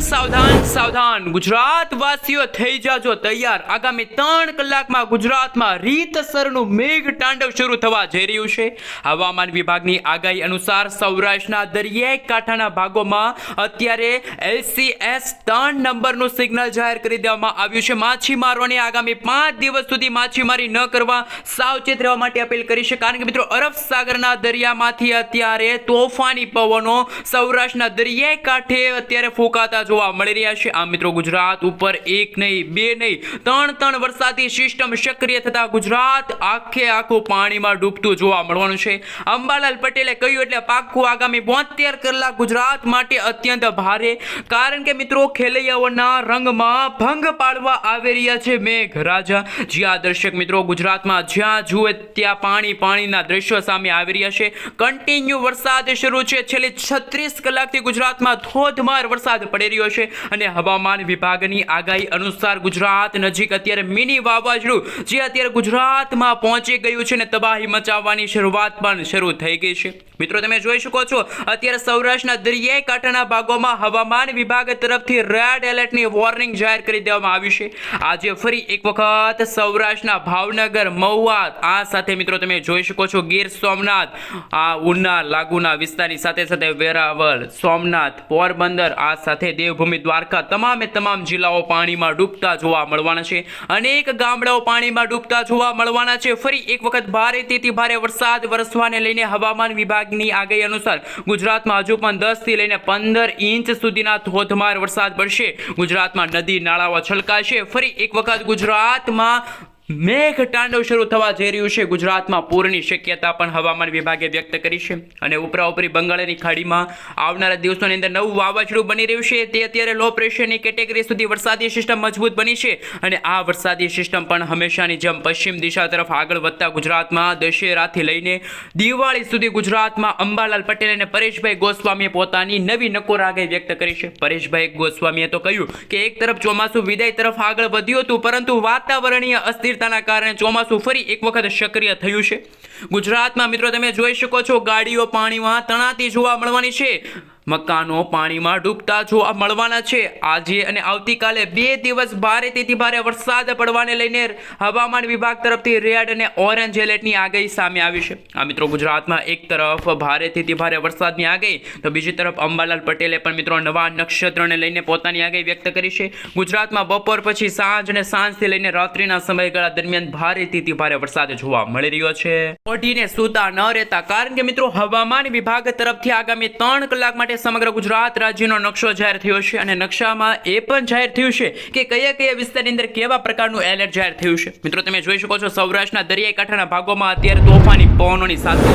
સાવધાન સાવધાન સાવધાન ગુજરાતવાસીઓ થઈ જાજો તૈયાર। આગામી 3 કલાકમાં ગુજરાતમાં રીતસરનું મેઘ તાંડવ શરૂ થવા જઈ રહ્યું છે। હવામાન વિભાગની આગાહી અનુસાર સૌરાષ્ટ્રના દરિયાઈ કાંઠાના ભાગોમાં અત્યારે LCS 3 નંબરનું સિગ્નલ જાહેર કરી દેવામાં આવ્યું છે। માછીમારોને આગામી 5 દિવસ સુધી માછીમારી ન કરવા સાવચેત રહેવા માટે અપીલ કરી છે, કારણ કે મિત્રો અરબ સાગરના દરિયામાંથી અત્યારે તોફાની પવનો સૌરાષ્ટ્રના દરિયાઈ કાંઠે અત્યારે ફૂંકાતા જોવા મળી રહ્યા છે। આ મિત્રો ગુજરાત ઉપર એક નહીં બે નહીં ત્રણ વરસાદી સિસ્ટમ સક્રિય થતા ગુજરાત આખું પાણીમાં ડૂબતું જોવા મળવાનું છે। અંબાલાલ પટેલે કહ્યું એટલે પાક્કું આગામી 72 કલાક ગુજરાત માટે અત્યંત ભારે, કારણ કે મિત્રો ખેલૈયાઓના રંગમાં ભંગ પાડવા આવી રહ્યા છે મેઘરાજા। જ્યાં દર્શક મિત્રો ગુજરાતમાં જ્યાં જુએ ત્યાં પાણીના દ્રશ્યો સામે આવી રહ્યા છે। કન્ટિન્યુ વરસાદ શરૂ છે। છેલ્લી 36 કલાકથી ગુજરાતમાં ધોધમાર વરસાદ પડી રહ્યો છે અને હવામાન વિભાગની આગાહી અનુસાર ગુજરાત નજીક અત્યારે મિની વાવાઝોડું જે અત્યારે ગુજરાતમાં પહોંચી ગયું છે અને તબાહી મચાવવાની શરૂઆત પણ શરૂ થઈ ગઈ છે। મિત્રો તમે જોઈ શકો છો અત્યારે સૌરાષ્ટ્રના દરિયાઈ કાંઠાના ભાગોમાં હવામાન વિભાગ તરફથી રેડ એલર્ટની વોર્નિંગ જાહેર કરી દેવામાં આવી છે। આજે ફરી એક વખત સૌરાષ્ટ્રના ભાવનગર, મહુવા, આ સાથે મિત્રો તમે જોઈ શકો છો ગીર સોમનાથ, આ ઉના લાગુના વિસ્તારની સાથે વેરાવળ, સોમનાથ, પોરબંદર, આ સાથે દેવભૂમિ દ્વારકા તમામ જિલ્લાઓ પાણીમાં ડૂબતા જોવા મળવાના છે। અનેક ગામડાઓ પાણીમાં ડૂબતા જોવા મળવાના છે। ફરી એક વખત ભારેથી ભારે વરસાદ વરસવાને લઈને હવામાન વિભાગની આગાહી અનુસાર ગુજરાતમાં હજુ પણ 10 થી લઈને 15 ઇંચ સુધીના ધોધમાર વરસાદ પડશે। ગુજરાતમાં નદી નાળાઓ છલકાશે। ફરી એક વખત ગુજરાતમાં મેઘ તાંડવ શરૂ થવા જઈ રહ્યું છે। ગુજરાતમાં પૂરની શક્યતા પણ હવામાન વિભાગે વ્યક્ત કરી છે અને ઉપરી બંગાળની ખાડીમાં આવનારા દિવસોની અંદર નવું વાવાઝોડું બની રહ્યું છે। તે અત્યારે લો પ્રેશરની કેટેગરી સુધી વરસાદી સિસ્ટમ મજબૂત બની છે અને આ વરસાદી સિસ્ટમ પણ હંમેશાની જેમ પશ્ચિમ દિશા તરફ આગળ વધતા ગુજરાતમાં દશેરાથી લઈને દિવાળી સુધી ગુજરાતમાં અંબાલાલ પટેલ અને પરેશભાઈ ગોસ્વામીએ પોતાની નવી નકોર આગાહી વ્યક્ત કરી છે। પરેશભાઈ ગોસ્વામીએ તો કહ્યું કે એક તરફ ચોમાસું વિદાય તરફ આગળ વધ્યું હતું, પરંતુ વાતાવરણીય અસ્થિરતા કારણે ચોમાસું ફરી એક વખત સક્રિય થયું છે। ગુજરાતમાં મિત્રો તમે જોઈ શકો છો ગાડીઓ પાણીમાં તણાતી જોવા મળવાની છે, મકાનો પાણીમાં ડૂબતા જોવા મળવાના છે। આજે અને આવતીકાલે 2 દિવસ ભારેથી ભારે વરસાદ પડવાને લઈને હવામાન વિભાગ તરફથી રેડ અને ઓરેન્જ એલર્ટની આગાહી સામે આવી છે। આ મિત્રો ગુજરાતમાં એક તરફ ભારેથી ભારે વરસાદની આગાહી, તો બીજી તરફ અંબાલાલ પટેલે પણ મિત્રો નવા નક્ષત્રને લઈને પોતાની આગાહી વ્યક્ત કરી છે। ગુજરાતમાં બપોર પછી સાંજ અને સાંજથી લઈને રાત્રિના સમયગાળા દરમિયાન ભારેથી ભારે વરસાદ જોવા મળી રહ્યો છે। ઓઢીને સૂતા ન રહેતા, કારણ કે મિત્રો હવામાન વિભાગ તરફથી આગામી 3 કલાક માટે સમગ્ર ગુજરાત રાજ્યનો નકશો જાહેર થયો છે અને નકશામાં એ પણ જાહેર થયું છે કે કયા વિસ્તારની અંદર કેવા પ્રકારનું એલર્ટ જાહેર થયું છે। મિત્રો તમે જોઈ શકો છો સૌરાષ્ટ્રના દરિયાઈ કાંઠાના ભાગોમાં અત્યારે તોફાની પવનોની સાથે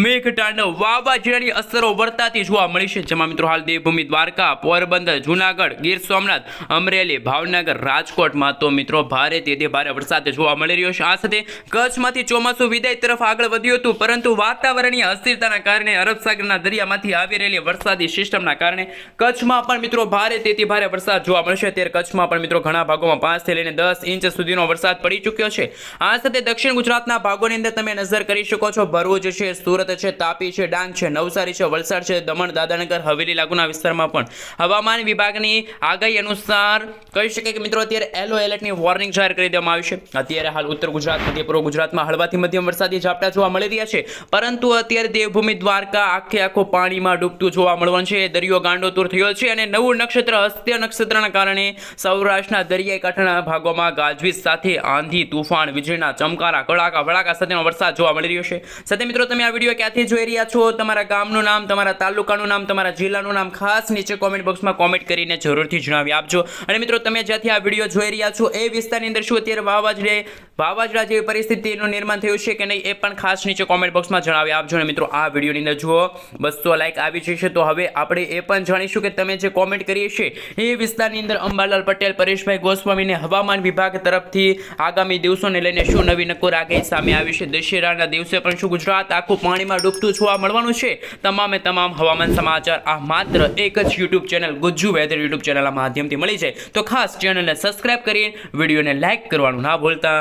મેઘતાંડવ વાવાઝોડાની અસરો વર્તાતી જોવા મળી છે, જેમાં મિત્રો હાલ દેવભૂમિ દ્વારકા, પોરબંદર, જુનાગઢ, ગીર સોમનાથ, અમરેલી, ભાવનગર, રાજકોટમાં તો મિત્રો ભારેથી ભારે વરસાદ જોવા મળી રહ્યો છે। આ સાથે કચ્છમાંથી ચોમાસું વિદાય તરફ આગળ વધ્યું હતું, પરંતુ વાતાવરણીય અસ્થિરતાના કારણે અરબ સાગરના દરિયામાંથી આવી રહેલી વરસાદી સિસ્ટમના કારણે કચ્છમાં પણ મિત્રો ભારેથી ભારે વરસાદ જોવા મળશે। ત્યારે કચ્છમાં પણ મિત્રો ઘણા ભાગોમાં 5 થી લઈને 10 ઇંચ સુધીનો વરસાદ પડી ચૂક્યો છે। આ સાથે દક્ષિણ ગુજરાતના ભાગોની અંદર તમે નજર કરી શકો છો, ભરૂચ છે, સુરત છે, તાપી છે, ડાંગ છે, નવસારી છે, વલસાડ છે, દમણ, દાદરાનગર હવેલી લાગુના વિસ્તારમાં પણ હવામાન વિભાગની આગાહી અનુસાર કહી શકાય કે મિત્રો અત્યારે યલો એલર્ટની વોર્નિંગ જાહેર કરી દેવામાં આવી છે। અત્યારે હાલ ઉત્તર ગુજરાત, મધ્ય પૂર્વ ગુજરાતમાં હળવાથી મધ્યમ વરસાદી ઝાપટા જોવા મળી રહ્યા છે, પરંતુ અત્યારે દેવભૂમિ દ્વારકા આખું પાણીમાં ડૂબતું જોવા મળવાનું છે। દરિયો ગાંડોતુર થયો છે અને નવું નક્ષત્ર હસ્ત્ય નક્ષત્રના કારણે સૌરાષ્ટ્રના દરિયાઈ કાંઠાના ભાગોમાં ગાજવીજ સાથે આંધી, તુફાન, વીજળીના ચમકારા, કડાકા ભડાકા સાથેનો વરસાદ જોવા મળી રહ્યો છે। સાથે મિત્રો તમે આ વિડીયો ક્યાંથી જોઈ રહ્યા છો, તમારા ગામનું નામ, તમારા તાલુકાનું નામ, તમારા જિલ્લાનું નામ ખાસ નીચે કોમેન્ટ બોક્સમાં કોમેન્ટ કરીને જરૂરથી જણાવી આપજો। અને મિત્રો તમે જ્યાંથી આ વિડીયો જોઈ રહ્યા છો એ વિસ્તારની અંદર શું અત્યારે વાવાઝોડા જેવી પરિસ્થિતિનું નિર્માણ થયું છે કે નહીં એ પણ ખાસ નીચે કોમેન્ટ બોક્સમાં જણાવી આપજો। અને મિત્રો આ વિડીયોની અંદર જુઓ 200 લાઈક આવી જશે, તો હવે આપણે એ પણ જાણીશું કે તમે જે કોમેન્ટ કરી છે એ વિસ્તારની અંદર અંબાલાલ પટેલ, પરેશભાઈ ગોસ્વામીને હવામાન વિભાગ તરફથી આગામી દિવસોને લઈને શું નવી નકોર આગાહી સામે આવી છે। દશેરાના દિવસે પણ શું ગુજરાત આખું પાણીમાં ડૂબતું જોવા મળવાનું છે। તમામ હવામાન સમાચાર આ માત્ર એક જ YouTube channel Gujju Weather YouTube ચેનલના માધ્યમથી મળી જાય, તો ખાસ ચેનલને સબસ્ક્રાઇબ કરી વિડીયોને લાઈક કરવાનું ના ભૂલતા।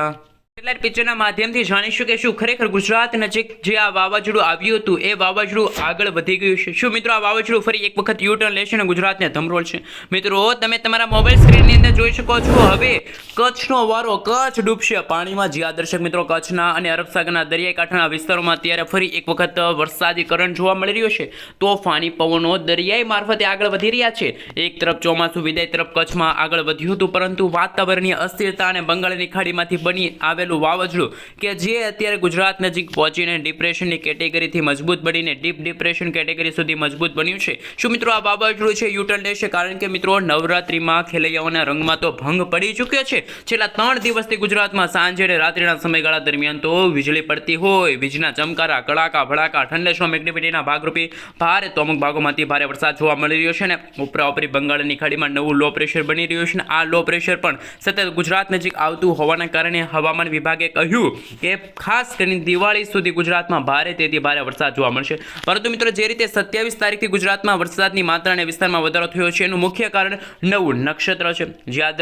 સેટેલાઇટ પિક્ચરના માધ્યમથી જાણીશું કે શું ખરેખર ગુજરાત નજીક જે આ વાવાઝોડું આવ્યું હતું એ વાવાઝોડું આગળ વધી ગયું છે. શું મિત્રો આ વાવાઝોડું ફરી એક વખત યુ ટર્ન લેશે અને ગુજરાતને ધમરોળશે? મિત્રો તમે તમારા મોબાઈલ સ્ક્રીનની અંદર જોઈ શકો છો હવે કચ્છનો વારો, કચ્છ ડૂબશે પાણીમાં. જી આ દર્શક મિત્રો, કચ્છના અને અરબ સાગરના દરિયાઈ કાંઠાના વિસ્તારોમાં અત્યારે ફરી એક વખત વરસાદી કરંટ જોવા મળી રહ્યો છે. તોફાની પવનો દરિયાઈ મારફતે આગળ વધી રહ્યા છે. એક તરફ ચોમાસું વિદાય તરફ કચ્છમાં આગળ વધ્યું હતું, પરંતુ વાતાવરણીય અસ્થિરતા અને બંગાળની ખાડીમાંથી બની આવેલું વાવાઝોડું કે જે અત્યારે ગુજરાત નજીક પહોંચીને ડિપ્રેશનની કેટેગરીથી મજબૂત બનીને ડીપ ડિપ્રેશન કેટેગરી સુધી મજબૂત બન્યું છે. શું મિત્રો આ વાવાઝોડું છે યુ ટર્ન લેશે? કારણ કે મિત્રો નવરાત્રિમાં ખેલૈયાઓના રંગમાં તો ભંગ પડી ચૂક્યો છે. છેલ્લા 3 દિવસથી ગુજરાતમાં સાંજે અને રાત્રિના સમયગાળા દરમિયાન તો વીજળી પડતી હોય, વીજના ચમકારા, કડાકા ભડાકા, ઠંડેશનો મેગ્નિફિટીના ભાગરૂપે ભારે તો અમુક ભાગોમાંથી ભારે વરસાદ જોવા મળી રહ્યો છે. અને ઉપરાઉપરી બંગાળની ખાડીમાં નવું લો પ્રેશર બની રહ્યું છે. આ લો પ્રેશર પણ સતત ગુજરાત નજીક આવતું હોવાના કારણે હવામાન વિભાગે કહ્યું કે ખાસ કરીને દિવાળી સુધી ગુજરાતમાં ભારેથી ભારે વરસાદ જોવા મળશે. પરંતુ મિત્રો જે રીતે 27 તારીખથી ગુજરાતમાં વરસાદની માત્રા અને વિસ્તારમાં વધારો થયો છે એનું મુખ્ય કારણ નવું નક્ષત્ર છે. જે આ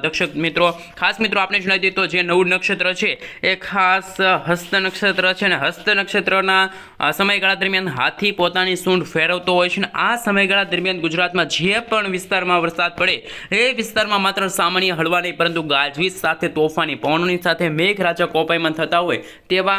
દક્ષક મિત્રો ખાસ મિત્રો આપણે જણાવી દઈએ તો જે નવું નક્ષત્ર છે એ ખાસ હસ્ત નક્ષત્ર છે. અને હસ્ત નક્ષત્રના સમયગાળા દરમિયાન હાથી પોતાની સૂંઢ ફેરવતો હોય છે. અને આ સમયગાળા દરમિયાન ગુજરાતમાં જે પણ વિસ્તારમાં વરસાદ પડે એ વિસ્તારમાં માત્ર સામાન્ય હળવા નહીં પરંતુ ગાજવીજ સાથે તોફાની પવનોની સાથે મેઘરાજા કોપાયમાન થતા હોય તેવા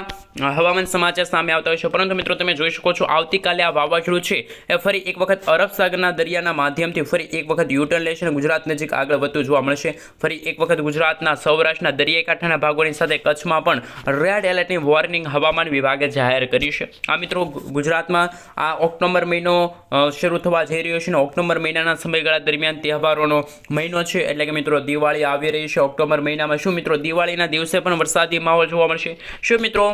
હવામાન સમાચાર સામે આવતા હોય છે. પરંતુ મિત્રો તમે જોઈ શકો છો આવતીકાલે આ વાવાઝોડું છે એ ફરી એક વખત અરબ સાગરના દરિયાના માધ્યમથી ફરી એક વખત યુટર્ન લેશે અને ગુજરાત નજીક આગળ વધતું જોવા મળશે. ફરી એક વખત ગુજરાતના સૌરાષ્ટ્રના દરિયાઈ કાંઠાના ભાગોની સાથે કચ્છમાં પણ રેડ એલર્ટની વોર્નિંગ હવામાન વિભાગે જાહેર કરી છે. આ મિત્રો ગુજરાતમાં આ ઓક્ટોબર મહિનો શરૂ થવા જઈ રહ્યો છે અને ઓક્ટોબર મહિનાના સમયગાળા દરમિયાન તહેવારોનો મહિનો છે. એટલે કે મિત્રો દિવાળી આવી રહી છે ઓક્ટોબર મહિનામાં. શું મિત્રો દિવાળીના દિવસે પણ વરસાદી માહોલ જોવા મળશે? શું મિત્રો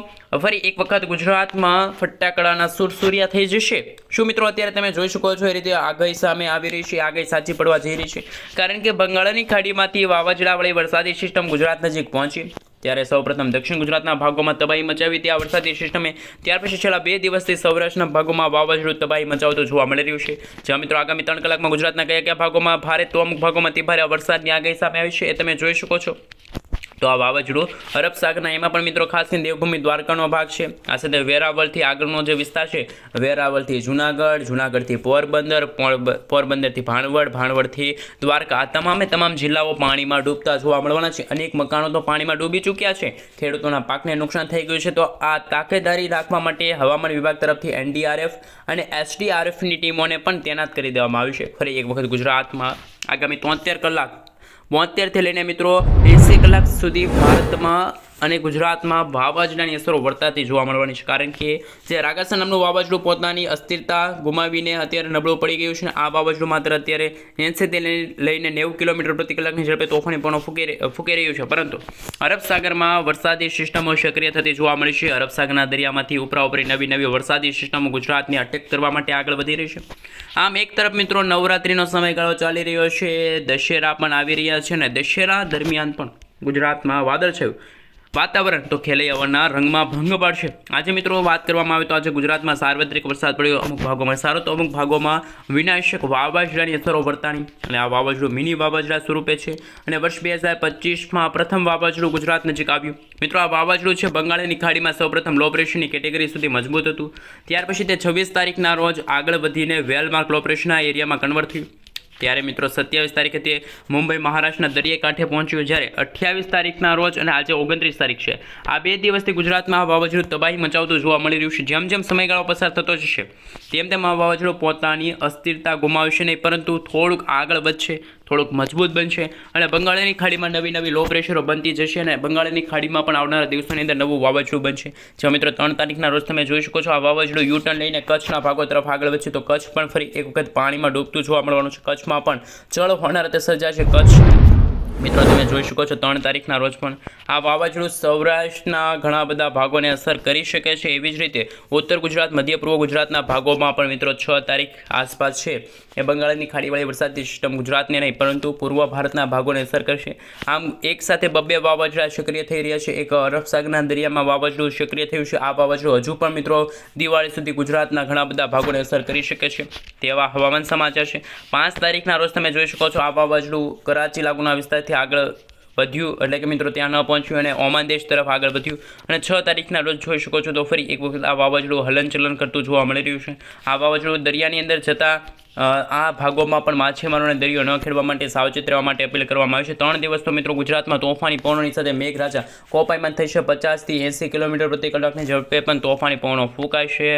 ફરી એક વખત ગુજરાતમાં ફટાકડાના સુરસુરિયા થઈ જશે? શું મિત્રો અત્યારે તમે જોઈ શકો છો એ રીતે આગાહી સામે આવી રહી છે, આગાહી સાચી પડવા જઈ રહી છે. કારણ કે બંગાળની ખાડીમાંથી વાવાઝોડાવાળી વરસાદી સિસ્ટમ ગુજરાત નજીક પહોંચી ત્યારે સૌપ્રથમ દક્ષિણ ગુજરાતના ભાગોમાં તબાહી મચાવી હતી આ વરસાદી સિસ્ટમે. ત્યાર પછી છેલ્લા 2 દિવસથી સૌરાષ્ટ્રના ભાગોમાં વાવાઝોડું તબાહી મચાવતું જોવા મળી રહ્યું છે. જ્યાં મિત્રો આગામી 3 કલાકમાં ગુજરાતના કયા ભાગોમાં ભારે તો અમુક ભાગોમાં ભારે વરસાદની આગાહી સામે આવી છે એ તમે જોઈ શકો છો. તો આ વાવાઝોડું અરબ સાગરના એમાં પણ મિત્રો ખાસ કરીને દેવભૂમિ દ્વારકાનો ભાગ છે. આ સાથે વેરાવળથી આગળનો જે વિસ્તાર છે, વેરાવળથી જુનાગઢ, જુનાગઢથી પોરબંદર, પોરબંદરથી ભાણવડ, ભાણવડથી દ્વારકા, આ તમામ જિલ્લાઓ પાણીમાં ડૂબતા જોવા મળવાના છે. અનેક મકાનો તો પાણીમાં ડૂબી ચૂક્યા છે. ખેડૂતોના પાકને નુકસાન થઈ ગયું છે. તો આ તાકેદારી રાખવા માટે હવામાન વિભાગ તરફથી NDRF અને SDRFની ટીમોને પણ તૈનાત કરી દેવામાં આવી છે. ફરી એક વખત ગુજરાતમાં આગામી 73 કલાક 72થી લઈને મિત્રો 80 કલાક સુધી ભારતમાં અને ગુજરાતમાં વાવાઝોડાની અસરો વર્તાતી જોવા મળવાની છે. કારણ કે જે રાગાસા નામનું વાવાઝોડું પોતાની અસ્થિરતા ગુમાવીને અત્યારે નબળું પડી ગયું છે. આ વાવાઝોડું માત્ર અત્યારે 80થી લઈને 90 કિલોમીટર પ્રતિ કલાકની ઝડપે તોફાની પવનો ફૂંકી રહ્યું છે. પરંતુ અરબ સાગરમાં વરસાદી સિસ્ટમો સક્રિય થતી જોવા મળી છે. અરબ સાગરના દરિયામાંથી ઉપરાઉપરી નવી વરસાદી સિસ્ટમો ગુજરાતને અટેક કરવા માટે આગળ વધી રહી છે. આમ એક તરફ મિત્રો નવરાત્રિનો સમયગાળો ચાલી રહ્યો છે, દશેરા પણ આવી રહ્યા છે અને દશેરા દરમિયાન પણ ગુજરાતમાં વાદળછાયું વાતાવરણ તો ખેલૈયાઓના રંગમાં ભંગ પાડશે. આજે મિત્રો વાત કરવામાં આવે તો આજે ગુજરાતમાં સાર્વત્રિક વરસાદ પડ્યો. અમુક ભાગોમાં સારો તો અમુક ભાગોમાં વિનાશક વાવાઝોડાની અસરો વર્તાની. અને આ વાવાઝોડું મિની વાવાઝોડા સ્વરૂપે છે અને વર્ષ 2025માં પ્રથમ વાવાઝોડું ગુજરાત નજીક આવ્યું. મિત્રો આ વાવાઝોડું છે બંગાળની ખાડીમાં સૌપ્રથમ લો પ્રેશરની કેટેગરી સુધી મજબૂત હતું. ત્યાર પછી તે 26 તારીખના રોજ આગળ વધીને વેલમાર્ક લો પ્રેશરના એરિયામાં કન્વર્ટ થયું. ત્યારે મિત્રો 27 તારીખે તે મુંબઈ મહારાષ્ટ્રના દરિયાઈ કાંઠે પહોંચ્યું. જ્યારે 28 તારીખના રોજ અને આજે 29 તારીખ છે, આ 2 દિવસથી ગુજરાતમાં આ વાવાઝોડું તબાહી મચાવતું જોવા મળી રહ્યું છે. જેમ જેમ સમયગાળો પસાર થતો જશે તેમ આ વાવાઝોડું પોતાની અસ્થિરતા ગુમાવશે નહીં, પરંતુ થોડુંક આગળ વધશે, થોડુંક મજબૂત બનશે અને બંગાળની ખાડીમાં નવી લો પ્રેશરો બનતી જશે અને બંગાળની ખાડીમાં પણ આવનારા દિવસોની અંદર નવું વાવાઝોડું બનશે. જો મિત્રો 3 તારીખના રોજ તમે જોઈ શકો છો આ વાવાઝોડું યુટર્ન લઈને કચ્છના ભાગો તરફ આગળ વધશે. તો કચ્છ પણ ફરી એક વખત પાણીમાં ડૂબતું જોવા મળવાનું છે. કચ્છમાં પણ ચળ હોનારતે સર્જાશે. કચ્છ મિત્રો તમે જોઈ શકો છો 3 તારીખના રોજ પણ આ વાવાઝોડું સૌરાષ્ટ્રના ઘણા બધા ભાગોને અસર કરી શકે છે. એવી જ રીતે ઉત્તર ગુજરાત, મધ્ય પૂર્વ ગુજરાતના ભાગોમાં પણ મિત્રો 6 તારીખ આસપાસ છે એ બંગાળની ખાડીવાળી વરસાદી સિસ્ટમ ગુજરાતને નહીં પરંતુ પૂર્વ ભારતના ભાગોને અસર કરશે. આમ એક સાથે 2 વાવાઝોડા સક્રિય થઈ રહ્યા છે. એક અરબ સાગરના દરિયામાં વાવાઝોડું સક્રિય થયું છે. આ વાવાઝોડું હજુ પણ મિત્રો દિવાળી સુધી ગુજરાતના ઘણા બધા ભાગોને અસર કરી શકે છે તેવા હવામાન સમાચાર છે. 5 તારીખના રોજ તમે જોઈ શકો છો આ વાવાઝોડું કરાચી લાગુના વિસ્તારથી આગળ વધ્યું, એટલે કે મિત્રો ત્યાં ન પહોંચ્યું અને ઓમાન દેશ તરફ આગળ વધ્યું. અને 6 તારીખના રોજ જોઈ શકો છો તો ફરી એક વખત આ વાવાઝોડું હલનચલન કરતું જોવા મળી રહ્યું છે. આ વાવાઝોડું દરિયાની અંદર જતાં આ ભાગોમાં પણ માછીમારોને દરિયો ન ખેડવા માટે સાવચેત રહેવા માટે અપીલ કરવામાં આવી છે. 3 દિવસ તો મિત્રો ગુજરાતમાં તોફાની પવનોની સાથે મેઘરાજા કોપાયમાન થઈ છે. 50 થી 80 કિલોમીટર પ્રતિ કલાકની ઝડપે પણ તોફાની પવનો ફૂંકાય છે.